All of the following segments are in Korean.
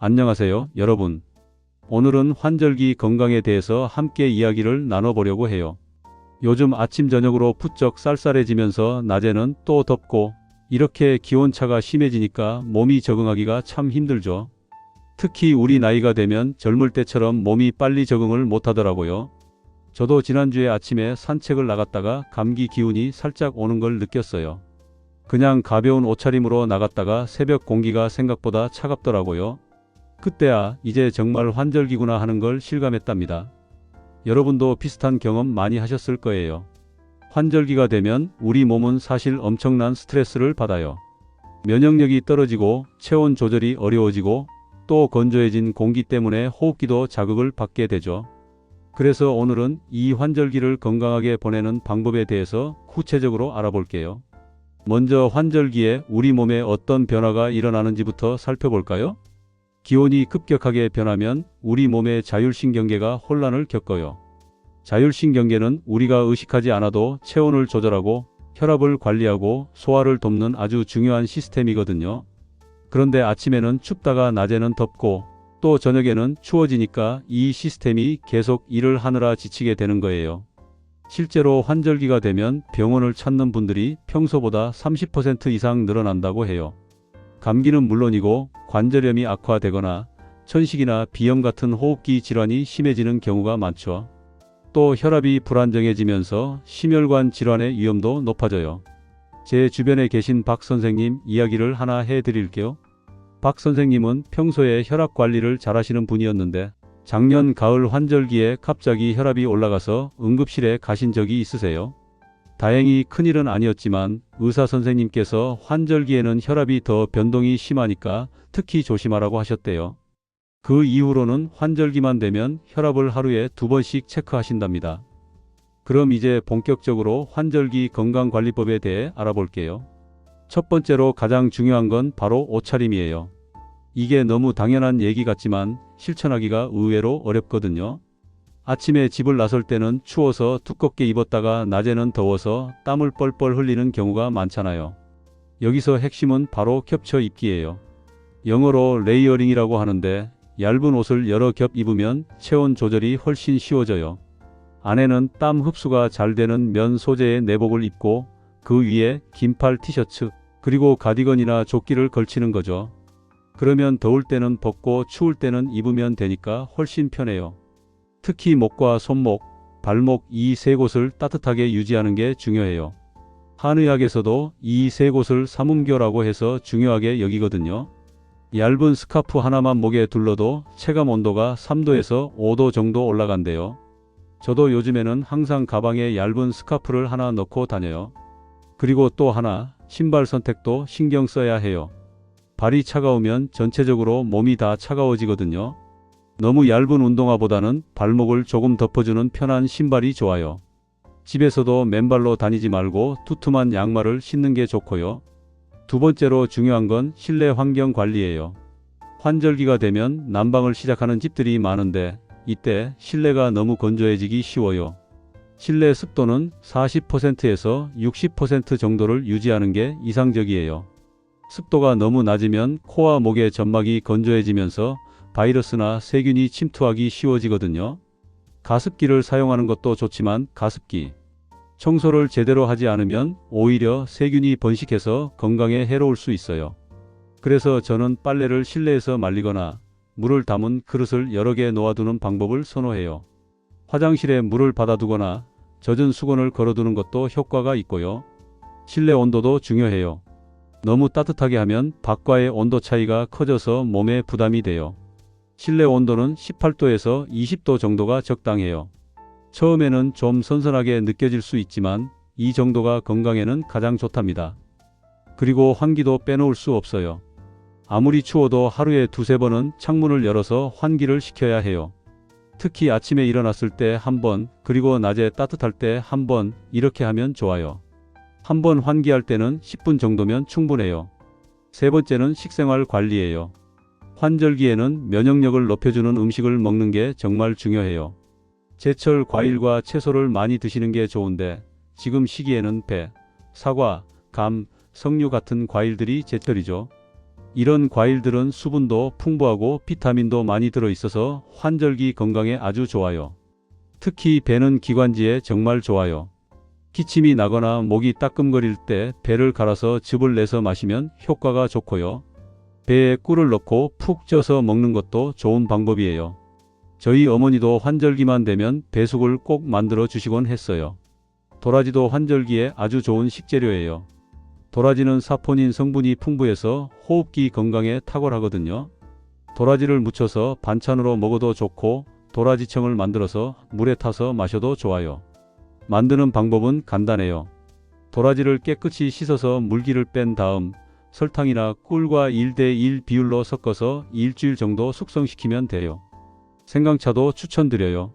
안녕하세요, 여러분. 오늘은 환절기 건강에 대해서 함께 이야기를 나눠보려고 해요. 요즘 아침 저녁으로 부쩍 쌀쌀해지면서 낮에는 또 덥고 이렇게 기온차가 심해지니까 몸이 적응하기가 참 힘들죠. 특히 우리 나이가 되면 젊을 때처럼 몸이 빨리 적응을 못하더라고요. 저도 지난주에 아침에 산책을 나갔다가 감기 기운이 살짝 오는 걸 느꼈어요. 그냥 가벼운 옷차림으로 나갔다가 새벽 공기가 생각보다 차갑더라고요. 그때야 이제 정말 환절기구나 하는 걸 실감했답니다. 여러분도 비슷한 경험 많이 하셨을 거예요. 환절기가 되면 우리 몸은 사실 엄청난 스트레스를 받아요. 면역력이 떨어지고 체온 조절이 어려워지고 또 건조해진 공기 때문에 호흡기도 자극을 받게 되죠. 그래서 오늘은 이 환절기를 건강하게 보내는 방법에 대해서 구체적으로 알아볼게요. 먼저 환절기에 우리 몸에 어떤 변화가 일어나는지부터 살펴볼까요? 기온이 급격하게 변하면 우리 몸의 자율신경계가 혼란을 겪어요. 자율신경계는 우리가 의식하지 않아도 체온을 조절하고 혈압을 관리하고 소화를 돕는 아주 중요한 시스템이거든요. 그런데 아침에는 춥다가 낮에는 덥고 또 저녁에는 추워지니까 이 시스템이 계속 일을 하느라 지치게 되는 거예요. 실제로 환절기가 되면 병원을 찾는 분들이 평소보다 30% 이상 늘어난다고 해요. 감기는 물론이고 관절염이 악화되거나 천식이나 비염 같은 호흡기 질환이 심해지는 경우가 많죠. 또 혈압이 불안정해지면서 심혈관 질환의 위험도 높아져요. 제 주변에 계신 박 선생님 이야기를 하나 해드릴게요. 박 선생님은 평소에 혈압 관리를 잘하시는 분이었는데 작년 가을 환절기에 갑자기 혈압이 올라가서 응급실에 가신 적이 있으세요? 다행히 큰일은 아니었지만 의사 선생님께서 환절기에는 혈압이 더 변동이 심하니까 특히 조심하라고 하셨대요. 그 이후로는 환절기만 되면 혈압을 하루에 2번씩 체크하신답니다. 그럼 이제 본격적으로 환절기 건강관리법에 대해 알아볼게요. 첫 번째로 가장 중요한 건 바로 옷차림이에요. 이게 너무 당연한 얘기 같지만 실천하기가 의외로 어렵거든요. 아침에 집을 나설 때는 추워서 두껍게 입었다가 낮에는 더워서 땀을 뻘뻘 흘리는 경우가 많잖아요. 여기서 핵심은 바로 겹쳐 입기예요. 영어로 레이어링이라고 하는데 얇은 옷을 여러 겹 입으면 체온 조절이 훨씬 쉬워져요. 안에는 땀 흡수가 잘 되는 면 소재의 내복을 입고 그 위에 긴팔 티셔츠 그리고 가디건이나 조끼를 걸치는 거죠. 그러면 더울 때는 벗고 추울 때는 입으면 되니까 훨씬 편해요. 특히 목과 손목, 발목 이 세 곳을 따뜻하게 유지하는 게 중요해요. 한의학에서도 이 세 곳을 삼음교라고 해서 중요하게 여기거든요. 얇은 스카프 하나만 목에 둘러도 체감 온도가 3도에서 5도 정도 올라간대요. 저도 요즘에는 항상 가방에 얇은 스카프를 하나 넣고 다녀요. 그리고 또 하나, 신발 선택도 신경 써야 해요. 발이 차가우면 전체적으로 몸이 다 차가워지거든요. 너무 얇은 운동화보다는 발목을 조금 덮어주는 편한 신발이 좋아요. 집에서도 맨발로 다니지 말고 두툼한 양말을 신는 게 좋고요. 두 번째로 중요한 건 실내 환경 관리예요. 환절기가 되면 난방을 시작하는 집들이 많은데 이때 실내가 너무 건조해지기 쉬워요. 실내 습도는 40%에서 60% 정도를 유지하는 게 이상적이에요. 습도가 너무 낮으면 코와 목의 점막이 건조해지면서 바이러스나 세균이 침투하기 쉬워지거든요. 가습기를 사용하는 것도 좋지만 가습기, 청소를 제대로 하지 않으면 오히려 세균이 번식해서 건강에 해로울 수 있어요. 그래서 저는 빨래를 실내에서 말리거나 물을 담은 그릇을 여러 개 놓아두는 방법을 선호해요. 화장실에 물을 받아두거나 젖은 수건을 걸어두는 것도 효과가 있고요. 실내 온도도 중요해요. 너무 따뜻하게 하면 밖과의 온도 차이가 커져서 몸에 부담이 돼요. 실내 온도는 18도에서 20도 정도가 적당해요. 처음에는 좀 선선하게 느껴질 수 있지만 이 정도가 건강에는 가장 좋답니다. 그리고 환기도 빼놓을 수 없어요. 아무리 추워도 하루에 2~3번은 창문을 열어서 환기를 시켜야 해요. 특히 아침에 일어났을 때 1번, 그리고 낮에 따뜻할 때 1번 이렇게 하면 좋아요. 1번 환기할 때는 10분 정도면 충분해요. 세 번째는 식생활 관리예요. 환절기에는 면역력을 높여주는 음식을 먹는 게 정말 중요해요. 제철 과일과 채소를 많이 드시는 게 좋은데 지금 시기에는 배, 사과, 감, 석류 같은 과일들이 제철이죠. 이런 과일들은 수분도 풍부하고 비타민도 많이 들어있어서 환절기 건강에 아주 좋아요. 특히 배는 기관지에 정말 좋아요. 기침이 나거나 목이 따끔거릴 때 배를 갈아서 즙을 내서 마시면 효과가 좋고요. 배에 꿀을 넣고 푹 쪄서 먹는 것도 좋은 방법이에요. 저희 어머니도 환절기만 되면 배숙을 꼭 만들어 주시곤 했어요. 도라지도 환절기에 아주 좋은 식재료예요. 도라지는 사포닌 성분이 풍부해서 호흡기 건강에 탁월하거든요. 도라지를 무쳐서 반찬으로 먹어도 좋고 도라지청을 만들어서 물에 타서 마셔도 좋아요. 만드는 방법은 간단해요. 도라지를 깨끗이 씻어서 물기를 뺀 다음 설탕이나 꿀과 1대1 비율로 섞어서 일주일 정도 숙성시키면 돼요. 생강차도 추천드려요.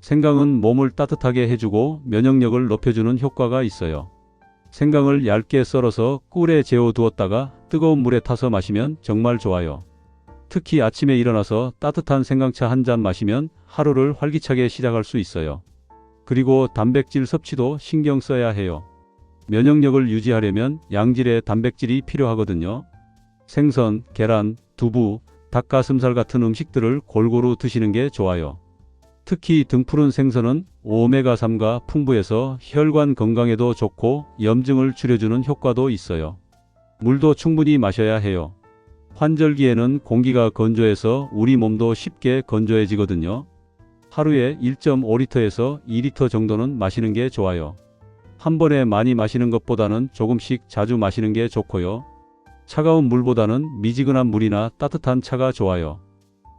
생강은 몸을 따뜻하게 해주고 면역력을 높여주는 효과가 있어요. 생강을 얇게 썰어서 꿀에 재워 두었다가 뜨거운 물에 타서 마시면 정말 좋아요. 특히 아침에 일어나서 따뜻한 생강차 한 잔 마시면 하루를 활기차게 시작할 수 있어요. 그리고 단백질 섭취도 신경 써야 해요. 면역력을 유지하려면 양질의 단백질이 필요하거든요. 생선, 계란, 두부, 닭가슴살 같은 음식들을 골고루 드시는 게 좋아요. 특히 등푸른 생선은 오메가3가 풍부해서 혈관 건강에도 좋고 염증을 줄여주는 효과도 있어요. 물도 충분히 마셔야 해요. 환절기에는 공기가 건조해서 우리 몸도 쉽게 건조해지거든요. 하루에 1.5리터에서 2리터 정도는 마시는 게 좋아요. 한 번에 많이 마시는 것보다는 조금씩 자주 마시는 게 좋고요. 차가운 물보다는 미지근한 물이나 따뜻한 차가 좋아요.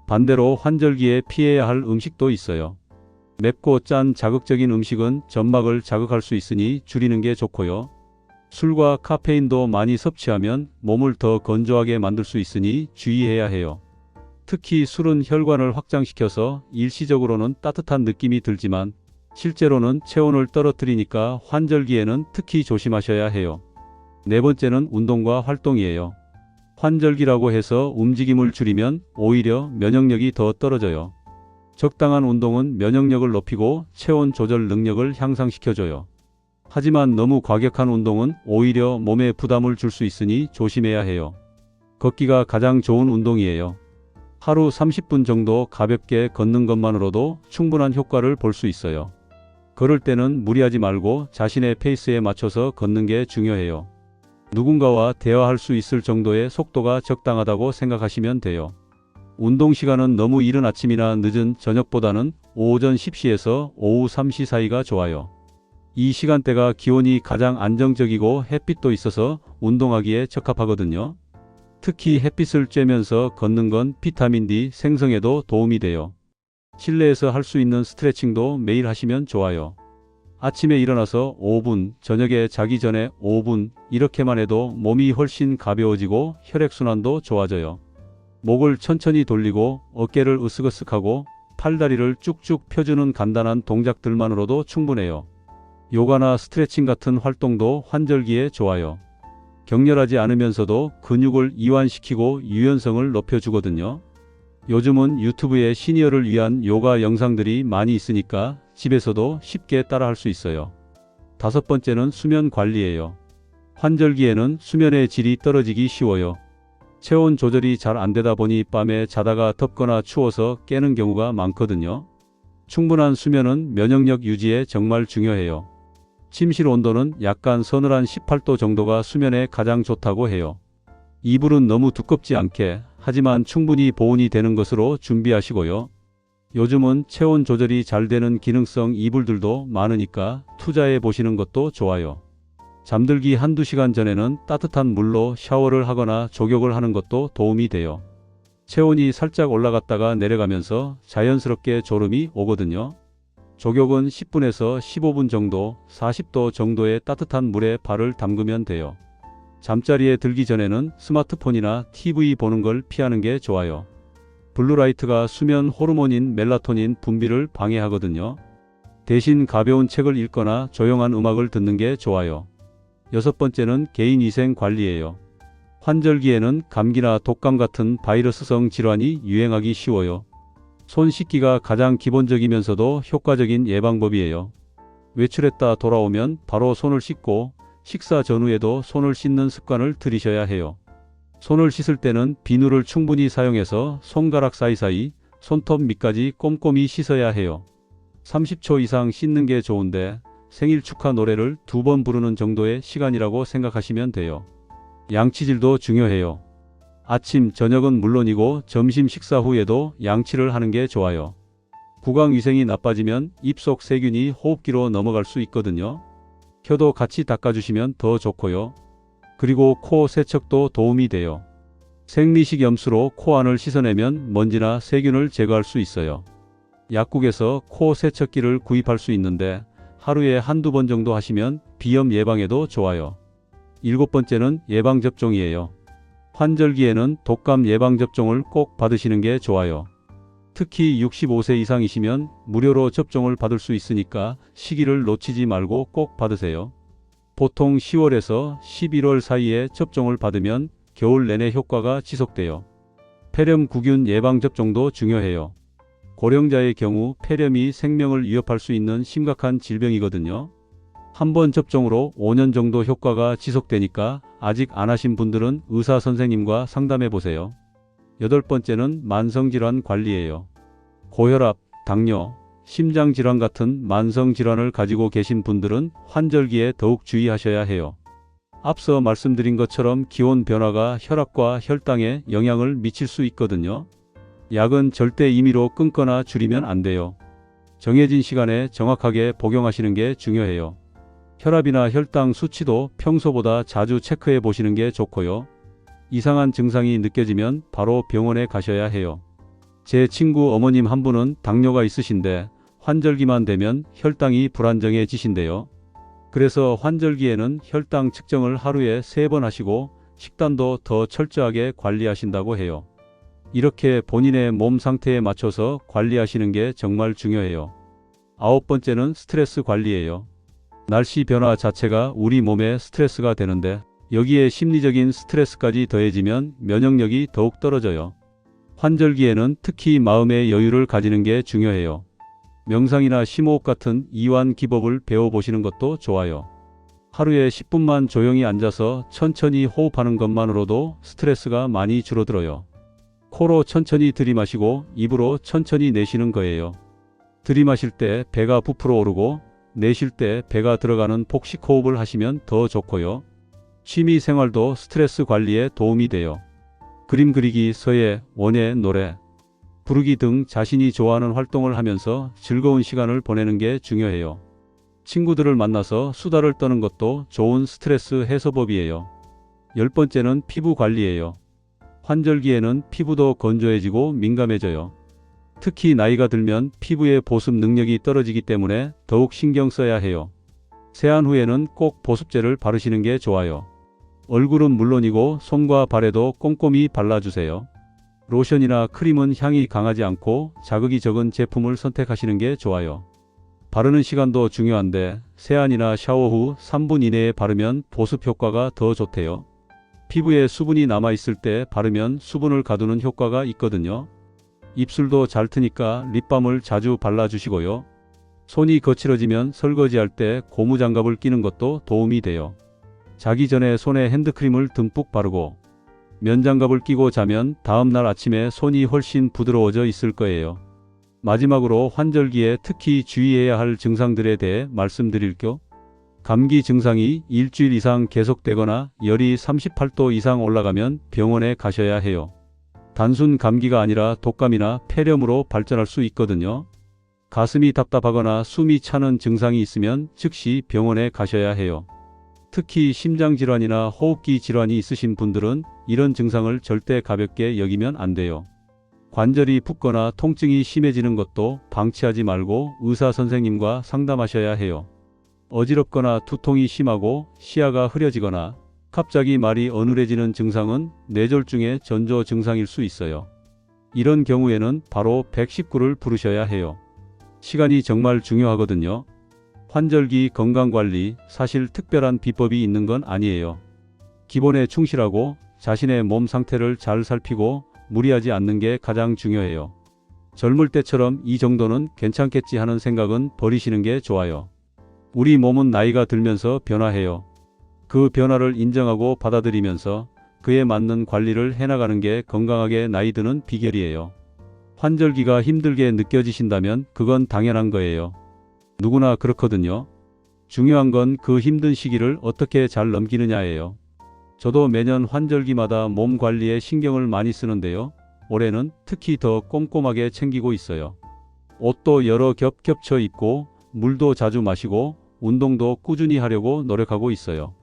반대로 환절기에 피해야 할 음식도 있어요. 맵고 짠 자극적인 음식은 점막을 자극할 수 있으니 줄이는 게 좋고요. 술과 카페인도 많이 섭취하면 몸을 더 건조하게 만들 수 있으니 주의해야 해요. 특히 술은 혈관을 확장시켜서 일시적으로는 따뜻한 느낌이 들지만 실제로는 체온을 떨어뜨리니까 환절기에는 특히 조심하셔야 해요. 네 번째는 운동과 활동이에요. 환절기라고 해서 움직임을 줄이면 오히려 면역력이 더 떨어져요. 적당한 운동은 면역력을 높이고 체온 조절 능력을 향상시켜줘요. 하지만 너무 과격한 운동은 오히려 몸에 부담을 줄 수 있으니 조심해야 해요. 걷기가 가장 좋은 운동이에요. 하루 30분 정도 가볍게 걷는 것만으로도 충분한 효과를 볼 수 있어요. 걸을 때는 무리하지 말고 자신의 페이스에 맞춰서 걷는 게 중요해요. 누군가와 대화할 수 있을 정도의 속도가 적당하다고 생각하시면 돼요. 운동 시간은 너무 이른 아침이나 늦은 저녁보다는 오전 10시에서 오후 3시 사이가 좋아요. 이 시간대가 기온이 가장 안정적이고 햇빛도 있어서 운동하기에 적합하거든요. 특히 햇빛을 쬐면서 걷는 건 비타민 D 생성에도 도움이 돼요. 실내에서 할 수 있는 스트레칭도 매일 하시면 좋아요. 아침에 일어나서 5분, 저녁에 자기 전에 5분, 이렇게만 해도 몸이 훨씬 가벼워지고 혈액순환도 좋아져요. 목을 천천히 돌리고 어깨를 으쓱으쓱하고 팔다리를 쭉쭉 펴주는 간단한 동작들만으로도 충분해요. 요가나 스트레칭 같은 활동도 환절기에 좋아요. 격렬하지 않으면서도 근육을 이완시키고 유연성을 높여주거든요. 요즘은 유튜브에 시니어를 위한 요가 영상들이 많이 있으니까 집에서도 쉽게 따라할 수 있어요. 다섯 번째는 수면 관리예요. 환절기에는 수면의 질이 떨어지기 쉬워요. 체온 조절이 잘 안 되다 보니 밤에 자다가 덥거나 추워서 깨는 경우가 많거든요. 충분한 수면은 면역력 유지에 정말 중요해요. 침실 온도는 약간 서늘한 18도 정도가 수면에 가장 좋다고 해요. 이불은 너무 두껍지 않게 하지만 충분히 보온이 되는 것으로 준비하시고요. 요즘은 체온 조절이 잘 되는 기능성 이불들도 많으니까 투자해 보시는 것도 좋아요. 잠들기 한두 시간 전에는 따뜻한 물로 샤워를 하거나 족욕을 하는 것도 도움이 돼요. 체온이 살짝 올라갔다가 내려가면서 자연스럽게 졸음이 오거든요. 족욕은 10분에서 15분 정도, 40도 정도의 따뜻한 물에 발을 담그면 돼요. 잠자리에 들기 전에는 스마트폰이나 TV 보는 걸 피하는 게 좋아요. 블루라이트가 수면 호르몬인 멜라토닌 분비를 방해하거든요. 대신 가벼운 책을 읽거나 조용한 음악을 듣는 게 좋아요. 여섯 번째는 개인위생 관리예요. 환절기에는 감기나 독감 같은 바이러스성 질환이 유행하기 쉬워요. 손 씻기가 가장 기본적이면서도 효과적인 예방법이에요. 외출했다 돌아오면 바로 손을 씻고 식사 전후에도 손을 씻는 습관을 들이셔야 해요. 손을 씻을 때는 비누를 충분히 사용해서 손가락 사이사이, 손톱 밑까지 꼼꼼히 씻어야 해요. 30초 이상 씻는 게 좋은데 생일 축하 노래를 2번 부르는 정도의 시간이라고 생각하시면 돼요. 양치질도 중요해요. 아침, 저녁은 물론이고 점심 식사 후에도 양치를 하는 게 좋아요. 구강 위생이 나빠지면 입속 세균이 호흡기로 넘어갈 수 있거든요. 혀도 같이 닦아주시면 더 좋고요. 그리고 코 세척도 도움이 돼요. 생리식 염수로 코 안을 씻어내면 먼지나 세균을 제거할 수 있어요. 약국에서 코 세척기를 구입할 수 있는데 하루에 한두 번 정도 하시면 비염 예방에도 좋아요. 7번째는 예방접종이에요. 환절기에는 독감 예방접종을 꼭 받으시는 게 좋아요. 특히 65세 이상이시면 무료로 접종을 받을 수 있으니까 시기를 놓치지 말고 꼭 받으세요. 보통 10월에서 11월 사이에 접종을 받으면 겨울 내내 효과가 지속돼요. 폐렴구균 예방접종도 중요해요. 고령자의 경우 폐렴이 생명을 위협할 수 있는 심각한 질병이거든요. 한 번 접종으로 5년 정도 효과가 지속되니까 아직 안 하신 분들은 의사 선생님과 상담해 보세요. 8번째는 만성질환 관리예요. 고혈압, 당뇨, 심장질환 같은 만성질환을 가지고 계신 분들은 환절기에 더욱 주의하셔야 해요. 앞서 말씀드린 것처럼 기온 변화가 혈압과 혈당에 영향을 미칠 수 있거든요. 약은 절대 임의로 끊거나 줄이면 안 돼요. 정해진 시간에 정확하게 복용하시는 게 중요해요. 혈압이나 혈당 수치도 평소보다 자주 체크해 보시는 게 좋고요. 이상한 증상이 느껴지면 바로 병원에 가셔야 해요. 제 친구 어머님 한 분은 당뇨가 있으신데 환절기만 되면 혈당이 불안정해지신대요. 그래서 환절기에는 혈당 측정을 하루에 3번 하시고 식단도 더 철저하게 관리하신다고 해요. 이렇게 본인의 몸 상태에 맞춰서 관리하시는 게 정말 중요해요. 9번째는 스트레스 관리예요. 날씨 변화 자체가 우리 몸에 스트레스가 되는데 여기에 심리적인 스트레스까지 더해지면 면역력이 더욱 떨어져요. 환절기에는 특히 마음의 여유를 가지는 게 중요해요. 명상이나 심호흡 같은 이완 기법을 배워보시는 것도 좋아요. 하루에 10분만 조용히 앉아서 천천히 호흡하는 것만으로도 스트레스가 많이 줄어들어요. 코로 천천히 들이마시고 입으로 천천히 내쉬는 거예요. 들이마실 때 배가 부풀어 오르고 내쉴 때 배가 들어가는 복식 호흡을 하시면 더 좋고요. 취미 생활도 스트레스 관리에 도움이 돼요. 그림 그리기, 서예, 원예, 노래, 부르기 등 자신이 좋아하는 활동을 하면서 즐거운 시간을 보내는 게 중요해요. 친구들을 만나서 수다를 떠는 것도 좋은 스트레스 해소법이에요. 10번째는 피부 관리예요. 환절기에는 피부도 건조해지고 민감해져요. 특히 나이가 들면 피부의 보습 능력이 떨어지기 때문에 더욱 신경 써야 해요. 세안 후에는 꼭 보습제를 바르시는 게 좋아요. 얼굴은 물론이고 손과 발에도 꼼꼼히 발라주세요. 로션이나 크림은 향이 강하지 않고 자극이 적은 제품을 선택하시는 게 좋아요. 바르는 시간도 중요한데 세안이나 샤워 후 3분 이내에 바르면 보습 효과가 더 좋대요. 피부에 수분이 남아있을 때 바르면 수분을 가두는 효과가 있거든요. 입술도 잘 트니까 립밤을 자주 발라주시고요. 손이 거칠어지면 설거지할 때 고무장갑을 끼는 것도 도움이 돼요. 자기 전에 손에 핸드크림을 듬뿍 바르고 면장갑을 끼고 자면 다음날 아침에 손이 훨씬 부드러워져 있을 거예요. 마지막으로 환절기에 특히 주의해야 할 증상들에 대해 말씀드릴게요. 감기 증상이 일주일 이상 계속되거나 열이 38도 이상 올라가면 병원에 가셔야 해요. 단순 감기가 아니라 독감이나 폐렴으로 발전할 수 있거든요. 가슴이 답답하거나 숨이 차는 증상이 있으면 즉시 병원에 가셔야 해요. 특히 심장질환이나 호흡기 질환이 있으신 분들은 이런 증상을 절대 가볍게 여기면 안 돼요. 관절이 붓거나 통증이 심해지는 것도 방치하지 말고 의사 선생님과 상담하셔야 해요. 어지럽거나 두통이 심하고 시야가 흐려지거나 갑자기 말이 어눌해지는 증상은 뇌졸중의 전조 증상일 수 있어요. 이런 경우에는 바로 119를 부르셔야 해요. 시간이 정말 중요하거든요. 환절기 건강관리, 사실 특별한 비법이 있는 건 아니에요. 기본에 충실하고 자신의 몸 상태를 잘 살피고 무리하지 않는 게 가장 중요해요. 젊을 때처럼 이 정도는 괜찮겠지 하는 생각은 버리시는 게 좋아요. 우리 몸은 나이가 들면서 변화해요. 그 변화를 인정하고 받아들이면서 그에 맞는 관리를 해나가는 게 건강하게 나이 드는 비결이에요. 환절기가 힘들게 느껴지신다면 그건 당연한 거예요. 누구나 그렇거든요. 중요한 건 그 힘든 시기를 어떻게 잘 넘기느냐예요. 저도 매년 환절기마다 몸 관리에 신경을 많이 쓰는데요. 올해는 특히 더 꼼꼼하게 챙기고 있어요. 옷도 여러 겹 겹쳐 입고 물도 자주 마시고 운동도 꾸준히 하려고 노력하고 있어요.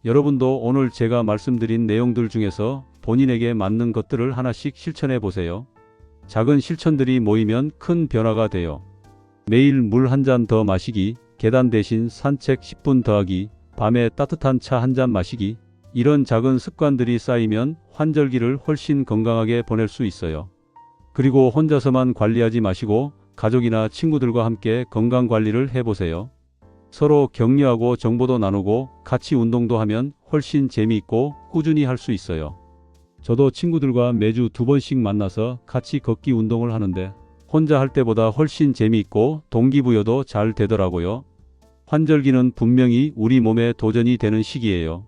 여러분도 오늘 제가 말씀드린 내용들 중에서 본인에게 맞는 것들을 하나씩 실천해 보세요. 작은 실천들이 모이면 큰 변화가 돼요. 매일 물 한 잔 더 마시기, 계단 대신 산책 10분 더 하기, 밤에 따뜻한 차 한 잔 마시기, 이런 작은 습관들이 쌓이면 환절기를 훨씬 건강하게 보낼 수 있어요. 그리고 혼자서만 관리하지 마시고 가족이나 친구들과 함께 건강 관리를 해보세요. 서로 격려하고 정보도 나누고 같이 운동도 하면 훨씬 재미있고 꾸준히 할 수 있어요. 저도 친구들과 매주 2번씩 만나서 같이 걷기 운동을 하는데 혼자 할 때보다 훨씬 재미있고 동기부여도 잘 되더라고요. 환절기는 분명히 우리 몸에 도전이 되는 시기예요.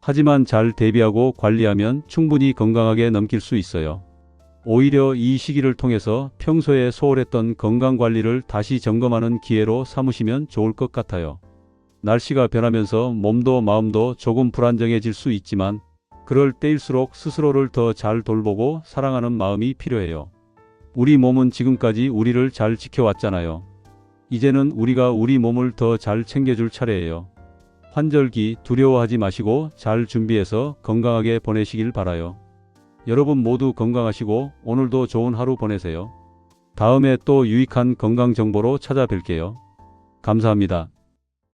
하지만 잘 대비하고 관리하면 충분히 건강하게 넘길 수 있어요. 오히려 이 시기를 통해서 평소에 소홀했던 건강관리를 다시 점검하는 기회로 삼으시면 좋을 것 같아요. 날씨가 변하면서 몸도 마음도 조금 불안정해질 수 있지만 그럴 때일수록 스스로를 더 잘 돌보고 사랑하는 마음이 필요해요. 우리 몸은 지금까지 우리를 잘 지켜왔잖아요. 이제는 우리가 우리 몸을 더 잘 챙겨줄 차례예요. 환절기 두려워하지 마시고 잘 준비해서 건강하게 보내시길 바라요. 여러분 모두 건강하시고 오늘도 좋은 하루 보내세요. 다음에 또 유익한 건강 정보로 찾아뵐게요. 감사합니다.